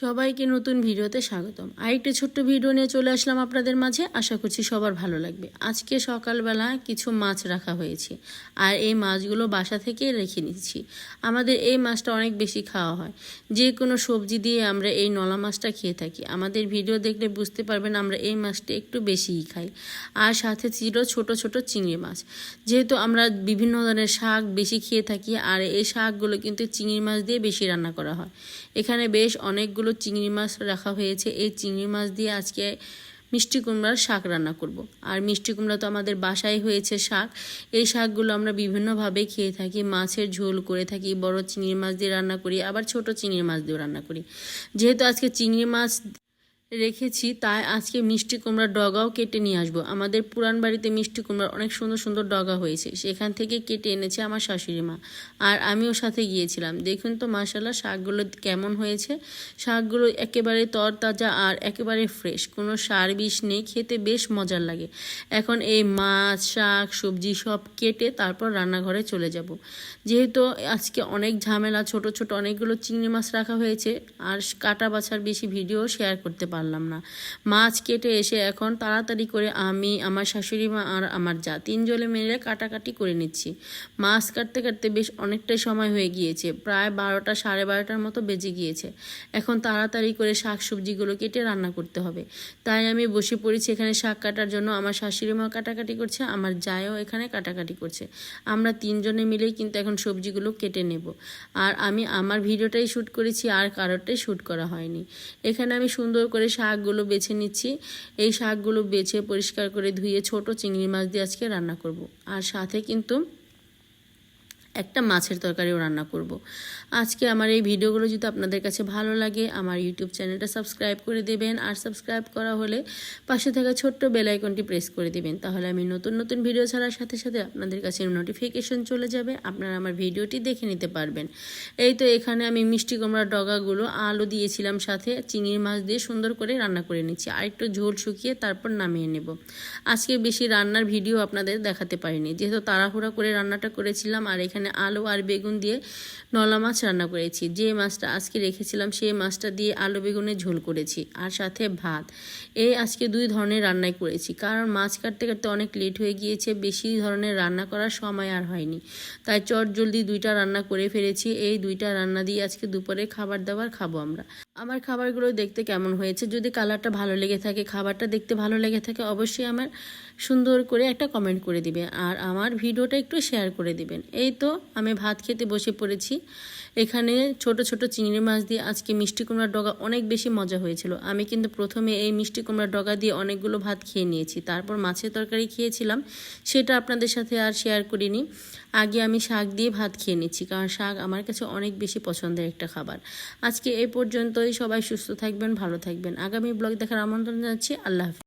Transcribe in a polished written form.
সবাইকে নতুন ভিডিওতে স্বাগতম। আরেকটি ছোট্ট ভিডিও নিয়ে চলে আসলাম আপনাদের মাঝে। আশা করছি সবার ভালো লাগবে। আজকে সকালবেলা কিছু মাছ রাখা হয়েছে, আর এই মাছগুলো বাসা থেকে রেখে নিচ্ছি। আমাদের এই মাছটা অনেক বেশি খাওয়া হয়। যে কোনো সবজি দিয়ে আমরা এই নলা মাছটা খেয়ে থাকি। আমাদের ভিডিও দেখলে বুঝতে পারবেন আমরা এই মাছটা একটু বেশিই খাই। আর সাথে ছিল ছোট ছোট চিংড়ি মাছ। যেহেতু আমরা বিভিন্ন ধরনের শাক বেশি খেয়ে থাকি, আর এই শাকগুলো কিন্তু চিংড়ি মাছ দিয়ে বেশি রান্না করা হয়। এখানে বেশ অনেকগুলো চিংড়ি মাছ রাখা হয়েছে। এই চিংড়ি মাছ দিয়ে আজকে মিষ্টি কুমড়ার শাক রান্না করব। আর মিষ্টি কুমড়া তো আমাদের বাসায় হয়েছে শাক। এই শাকগুলো আমরা বিভিন্নভাবে খেয়ে থাকি। মাছের ঝোল করে থাকি, বড় চিংড়ি মাছ দিয়ে রান্না করি, আবার ছোট চিংড়ি মাছ দিয়েও রান্না করি। যেহেতু আজকে চিংড়ি মাছ রেখেছি, তাই আজকে মিষ্টি কুমড়ার ডগাও কেটে নিয়ে আসবো। আমাদের পুরান বাড়িতে মিষ্টি কুমড়ার অনেক সুন্দর সুন্দর ডগা হয়েছে, সেখান থেকে কেটে এনেছে আমার শাশুড়ি মা, আর আমিও সাথে গিয়েছিলাম। দেখুন তো মাশাআল্লাহ শাকগুলো কেমন হয়েছে। শাকগুলো একেবারে তরতাজা আর একেবারে ফ্রেশ, কোনো সার বিষ নেই, খেতে বেশ মজার লাগে। এখন এই মাছ শাক সবজি সব কেটে তারপর রান্নাঘরে চলে যাব। যেহেতু আজকে অনেক ঝামেলা, ছোট ছোট অনেকগুলো চিংড়ি মাছ রাখা হয়েছে, আর কাটা বাছার বেশি ভিডিও শেয়ার করতে পারলাম না। মাছ কেটে এসে এখন তাড়াতাড়ি করে আমি, আমার শাশুড়ি মা আর আমার যা তিনজনে মিলে কাটাকাটি করে নিচ্ছি। মাছ কাটতে কাটতে বেশ অনেকটাই সময় হয়ে গিয়েছে, প্রায় 12টা 12:30টার মতো বেজে গিয়েছে। এখন তাড়াতাড়ি করে শাক সবজিগুলো কেটে রান্না করতে হবে, তাই আমি বসে পড়েছি এখানে শাক কাটার জন্য। আমার শাশুড়ি মা কাটাকাটি করছে, আমার জায়ও এখানে কাটাকাটি করছে। আমরা তিনজনে মিলেই কিন্তু এখন সবজিগুলো কেটে নেব। আর আমি আমার ভিডিওটাই শ্যুট করেছি, আর কারোরটাই শ্যুট করা হয়নি। এখানে আমি সুন্দর করে শাকগুলো বেছে নিচ্ছি। এই শাকগুলো বেছে পরিষ্কার করে ধুয়ে ছোট চিংড়ি মাছ দিয়ে আজকে রান্না করব। আর সাথে কিন্তু একটা মাছের তরকারিও রান্না করব। আজকে আমার এই ভিডিওগুলো যদি আপনাদের কাছে ভালো লাগে, আমার ইউটিউব চ্যানেলটা সাবস্ক্রাইব করে দেবেন, আর সাবস্ক্রাইব করা হলে পাশে থাকা ছোট্ট বেল আইকনটি প্রেস করে দেবেন। তাহলে আমি নতুন নতুন ভিডিও ছাড়ার সাথে সাথে আপনাদের কাছে নোটিফিকেশন চলে যাবে, আপনারা আমার ভিডিওটি দেখে নিতে পারবেন। এই তো এখানে আমি মিষ্টি কুমড়ার ডগাগুলো আলু দিয়েছিলাম, সাথে চিংড়ি মাছ দিয়ে সুন্দর করে রান্না করে নিচ্ছি। আর একটু ঝোল শুকিয়ে তারপর নামিয়ে নেব। আজকে বেশি রান্নার ভিডিও আপনাদের দেখাতে পারিনি, যেহেতু তাড়াহুড়া করে রান্নাটা করেছিলাম। আর এখানে আলু আর বেগুন দিয়ে নলা মাছ রান্না করেছি। যে মাছটা আজকে রেখেছিলাম সেই মাছটা দিয়ে আলু বেগুনের ঝোল করেছি, আর সাথে ভাত। এই আজকে 2 ধরনের রান্নাই করেছি, কারণ মাছ কাটতে কাটতে অনেক লেট হয়ে গিয়েছে, বেশি ধরনের রান্না করার সময় আর হয়নি, তাই জলদি 2টা রান্না করে ফেলেছি। এই 2টা রান্না দিয়ে আজকে দুপুরে খাবার দাবার খাবো আমরা। আমার খাবারগুলো দেখতে কেমন হয়েছে, যদি কালারটা ভালো লেগে থাকে, খাবারটা দেখতে ভালো লেগে থাকে, অবশ্যই আমার সুন্দর করে একটা কমেন্ট করে দিবেন, আর আমার ভিডিওটা একটু শেয়ার করে দিবেন। এই তো আমি ভাত খেতে বসে পড়েছি। এখানে ছোট ছোট চিংড়ি মাছ দিয়ে আজকে মিষ্টি কুমড়ার ডগা অনেক বেশি মজা হয়েছিল। আমি কিন্তু প্রথমে এই মিষ্টি কুমড়ার ডগা দিয়ে অনেকগুলো ভাত খেয়ে নিয়েছি, তারপর মাছের তরকারি খেয়েছিলাম, সেটা আপনাদের সাথে আর শেয়ার করিনি। আগে আমি শাক দিয়ে ভাত খেয়ে নিচ্ছি, কারণ শাক আমার কাছে অনেক বেশি পছন্দের একটা খাবার। আজকে এই পর্যন্তই। সবাই সুস্থ থাকবেন, ভালো থাকবেন। আগামী ব্লগ দেখার আমন্ত্রণ জানাচ্ছি। আল্লাহ হাফেজ।